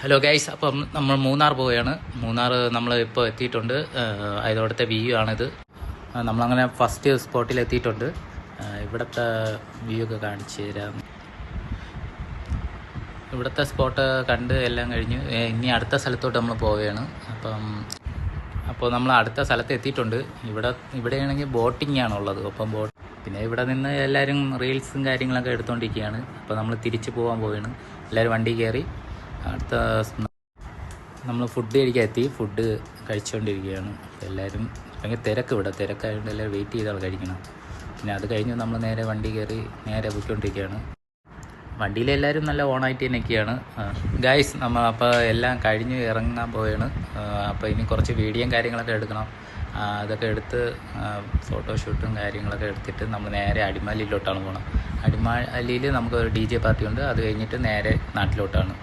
Hello guys, അപ്പം നമ്മൾ മൂന്നാർ പോവുകയാണ്. മൂന്നാർ നമ്മൾ ഇപ്പോൾ എത്തിയിട്ടുണ്ട്. അതോടത്തെ വ്യൂ ആണിത്. നമ്മളങ്ങനെ ഫസ്റ്റ് സ്പോട്ടിൽ എത്തിയിട്ടുണ്ട്. ഇവിടുത്തെ വ്യൂ ഒക്കെ കാണിച്ചു തരാം. ഇവിടുത്തെ സ്പോട്ട് കണ്ട് എല്ലാം കഴിഞ്ഞ് ഇനി അടുത്ത സ്ഥലത്തോട്ട് നമ്മൾ പോവുകയാണ്. അപ്പോൾ നമ്മൾ അടുത്ത സ്ഥലത്ത് എത്തിയിട്ടുണ്ട്. ഇവിടെയാണെങ്കിൽ ബോട്ടിംഗ് ആണുള്ളത്. അപ്പം പിന്നെ ഇവിടെ നിന്ന് എല്ലാവരും റീൽസും കാര്യങ്ങളൊക്കെ എടുത്തുകൊണ്ടിരിക്കുകയാണ്. അപ്പോൾ നമ്മൾ തിരിച്ച് പോകാൻ പോവുകയാണ്. എല്ലാവരും വണ്ടി കയറി അടുത്ത നമ്മൾ ഫുഡ് കഴിക്കാൻ എത്തി. ഫുഡ് കഴിച്ചുകൊണ്ടിരിക്കുകയാണ്. എല്ലാവരും ഭയങ്കര തിരക്കായതുകൊണ്ട് എല്ലാവരും വെയിറ്റ് ചെയ്താണ് കഴിക്കണം. പിന്നെ അത് കഴിഞ്ഞ് നമ്മൾ നേരെ വണ്ടി കയറി നേരെ പോയിക്കൊണ്ടിരിക്കുകയാണ്. വണ്ടിയിലെല്ലാവരും നല്ല ഓണായിട്ട് തന്നെയൊക്കെയാണ്. ഗൈസ്, നമ്മൾ അപ്പോൾ എല്ലാം കഴിഞ്ഞ് ഇറങ്ങാൻ പോവുകയാണ്. അപ്പോൾ ഇനി കുറച്ച് വീഡിയോയും കാര്യങ്ങളൊക്കെ എടുക്കണം. അതൊക്കെ എടുത്ത് ഫോട്ടോഷൂട്ടും കാര്യങ്ങളൊക്കെ എടുത്തിട്ട് നമ്മൾ നേരെ അടിമാലിയിലോട്ടാണ് പോകണം. അടിമാലിയിൽ നമുക്കൊരു DJ പാർട്ടി ഉണ്ട്. അത് കഴിഞ്ഞിട്ട് നേരെ നാട്ടിലോട്ടാണ്.